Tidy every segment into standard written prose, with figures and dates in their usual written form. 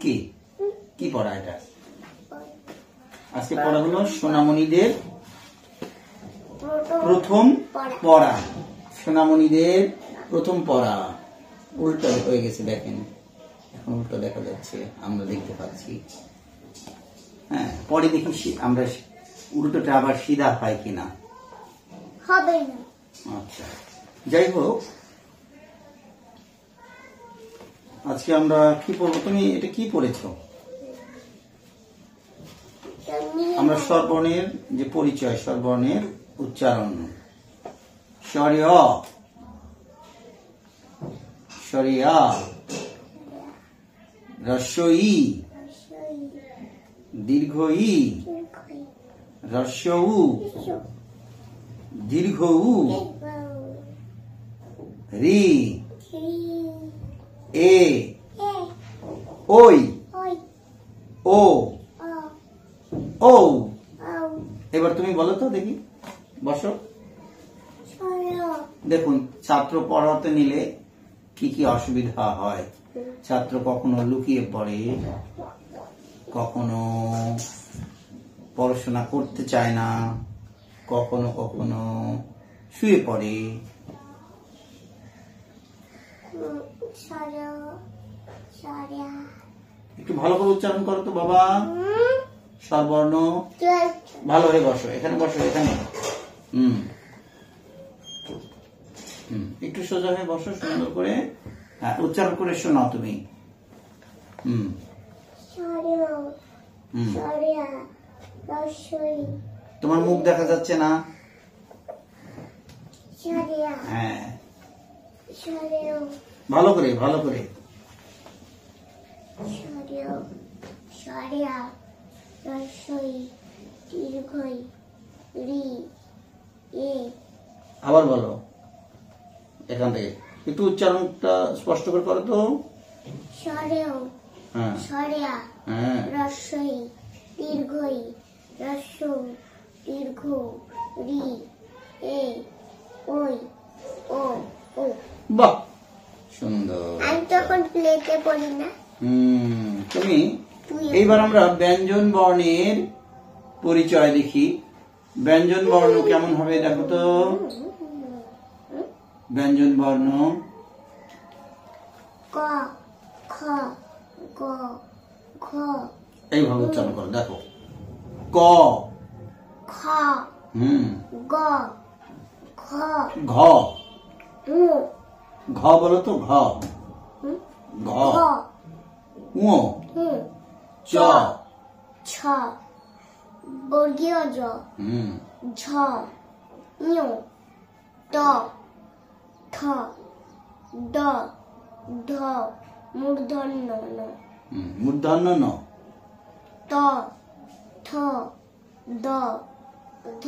কি কি পড়া এটা? আজকে পড়া হলো সোনামণিদের প্রথম পড়া। সোনামণিদের প্রথম পড়া উল্টো হয়ে গেছে, দেখেন এখন উল্টো দেখা যাচ্ছে, আমরা দেখতে পাচ্ছি। হ্যাঁ, পরে দেখি আমরা উল্টোটা আবার সিধা হয় কিনা। হবে না। আচ্ছা, যাই হোক, আজকে আমরা কি পড়বো? তুমি এটা কি পড়েছো? আমরা স্বরবর্ণের যে পরিচয়, স্বরবর্ণের উচ্চারণ। স্বরীয়, স্বরিয়া, হ্রস্ব ই, দীর্ঘ ই, হ্রস্ব উ, দীর্ঘ উ, রি, এ, ওই, ও, ও। এবার তুমি বলো তো দেখি, বসো। দেখুন, ছাত্র পড়াতে নিলে কি কি অসুবিধা হয়। ছাত্র কখনো লুকিয়ে পড়ে, কখনো পড়াশোনা করতে চায় না, কখনো কখনো শুয়ে পড়ে। একটু ভালো করে উচ্চারণ করো তো বাবা। স্বরবর্ণ ভালো হয়ে বসো, এখানে বসো, এখানে। একটু সোজা হয়ে বসো, সুন্দর করে উচ্চারণ করে শোনাও তুমি। তোমার মুখ দেখা যাচ্ছে না। হ্যাঁ, ভালো করে, ভালো করে। আবার বলো এখান থেকে, একটু উচ্চারণটা স্পষ্ট করে করো তো। বাহ, সুন্দর। আমি তখন প্লেতে পড়ি না। তুমি এইবার আমরা ব্যঞ্জন বর্ণের পরিচয় দেখি। ব্যঞ্জন বর্ণ কেমন হবে দেখো তো। ব্যঞ্জন বর্ণ ক, খ, গ, ঘ। এইভাবে উচ্চারণ করো, দেখো। ক, খ, গ, ঘ, ঘ। ঘ বলো তো, ঘ, ঘ, উ, চ, ছ, বর্গীয় জ, ঝ, ঞ, ট, ঠ, ড, ঢ, মূর্ধন্য ন, মূর্ধন্য ন, ত, থ, দ, ধ,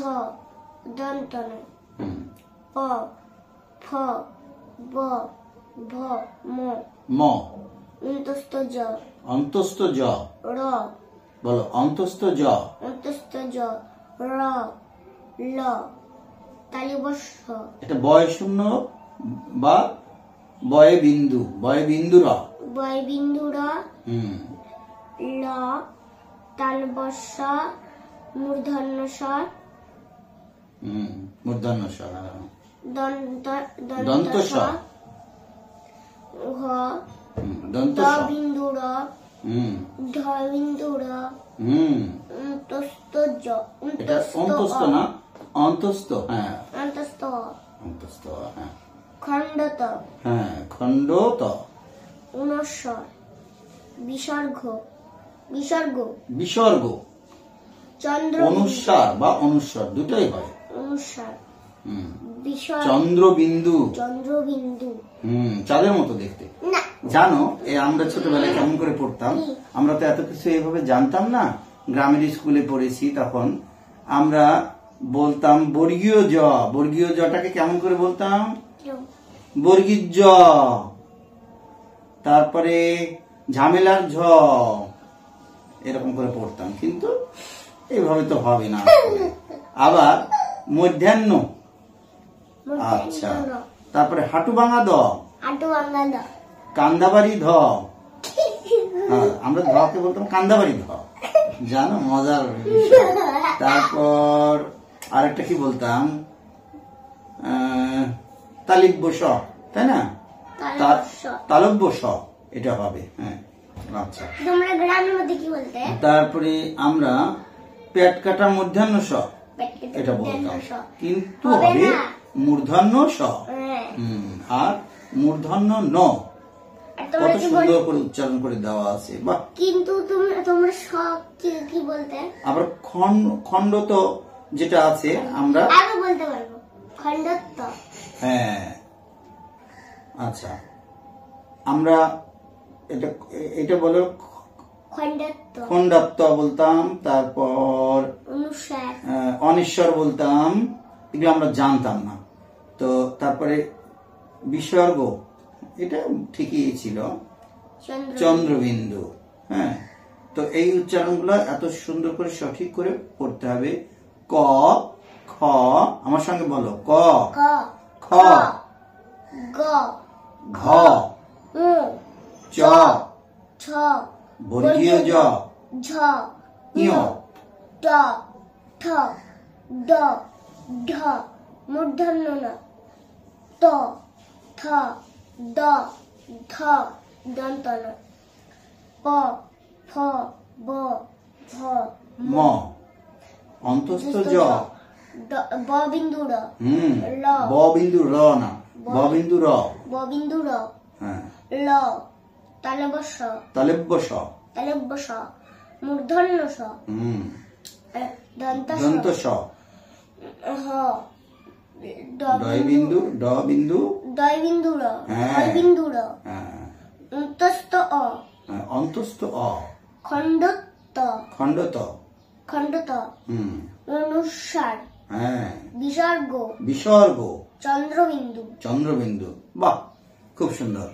দন্ত ন, প, ফ, ব, ভ, ম, ম, অন্তস্থ জ, অন্তস্থ জ। র, বলো অন্তস্থ জ, অন্তস্থ জ, র, ল, তালিবস্য। এটা বয় শূন্য বা বয়ে বিন্দু, বয়ে বিন্দু র, বয় বিন্দু র, ল, তালবস্য, মূর্ধন্য স, মূর্ধন্য স, দন্ত স, ঘ, দন্ত দ স, বিন্দু র, ঢ বিন্দু র, অন্তস্থ জ, এটা অন্তস্থ না, অন্তস্থ। হ্যাঁ, অন্তস্থ, অন্তস্থ। হ্যাঁ, খণ্ডত, হ্যাঁ, খণ্ড ত, উনস্বর, বিসর্গ, বিসর্গ, বিসর্গ, চন্দ্র, অনুস্বার বা অনুস্বার দুটোই হয়। অনুস্বার, চন্দ্রবিন্দু, চন্দ্রবিন্দু। চাঁদের মতো দেখতে। জানো, আমরা ছোটবেলায় কেমন করে পড়তাম? আমরা তো এত কিছু এইভাবে জানতাম না। গ্রামের স্কুলে পড়েছি, তখন আমরা বলতাম বর্গীয় জ। বর্গীয় জটাকে কেমন করে বলতাম? বর্গীর জ। তারপরে ঝামেলার ঝ, এরকম করে পড়তাম। কিন্তু এইভাবে তো হবে না। আবার মধ্যাহ্ন, আচ্ছা, তারপরে হাঁটু ভাঙা দ, হাঁটু ভাঙা দ, কান্দাবাড়ি ধ। হ্যাঁ, আমরা ধকে বলতাম কান্দাবাড়ি ধ, জানো মজার বিষয়। তারপর আরেকটা কি বলতাম, তালিব্য স, তাই না? তালব্য স এটা হবে। হ্যাঁ, আচ্ছা। তোমরা গ্রামের মধ্যে কি বলতে? তারপরে আমরা পেট কাটা মূর্ধন্য স পেট কেটে এটা মূর্ধন্য বলতাম, স। কিন্তু হবে হবে না। মূর্ধন্য স। হ্যাঁ। আর মূর্ধন্য ন। আর কত তোমরা কি সুন্দর করে উচ্চারণ করে দেওয়া আছে, বাহ। কিন্তু তোমরা সব কি বলতে? আবার খণ্ড তো যেটা আছে আমরা আরো বলতে পারবো, খণ্ডত্ব। হ্যাঁ, আচ্ছা, আমরা এটা বলো খণ্ডত্ব, খণ্ডাত্ব বলতাম। তারপর অনুসার, অনিশ্বর বলতাম, এগুলো আমরা জানতাম না। তো তারপরে বিসর্গ, এটা ঠিকই ছিল, চন্দ্রবিন্দু। হ্যাঁ, তো এই উচ্চারণগুলো এত সুন্দর করে সঠিক করে পড়তে হবে। ক, খ, আমার সঙ্গে বলো, ক, ক, খ, গ, ঘ, উ, চ, ছ, বর্গীয় জ, ঝ, ইয়, ট, ঠ, ড, ঢ, মূর্ধন্য ন, ত, থ, দ, ধ, দন্ত ন, প, ফ, ব, ভ, ম, অন্তস্থ জ, ব বিন্দু র, ল, ব বিন্দু র না, ব বিন্দু র। ব বিন্দু র, হ্যাঁ, ল, তালব্য স, তালব্য স, তালব্য স, মূর্ধন্য স, দন্ত স, দন্ত স, হ, ডয় বিন্দু, ড বিন্দু, দয় বিন্দু র, হ্যাঁ। হর বিন্দু র, হ্যাঁ, অন্তস্থ অ, অন্তস্থ অ, খণ্ডত্ব, খণ্ডত, খণ্ডত, অনুসার, হ্যাঁ, বিসর্গ, বিসর্গ, চন্দ্রবিন্দু। চন্দ্রবিন্দু, বাহ, খুব সুন্দর।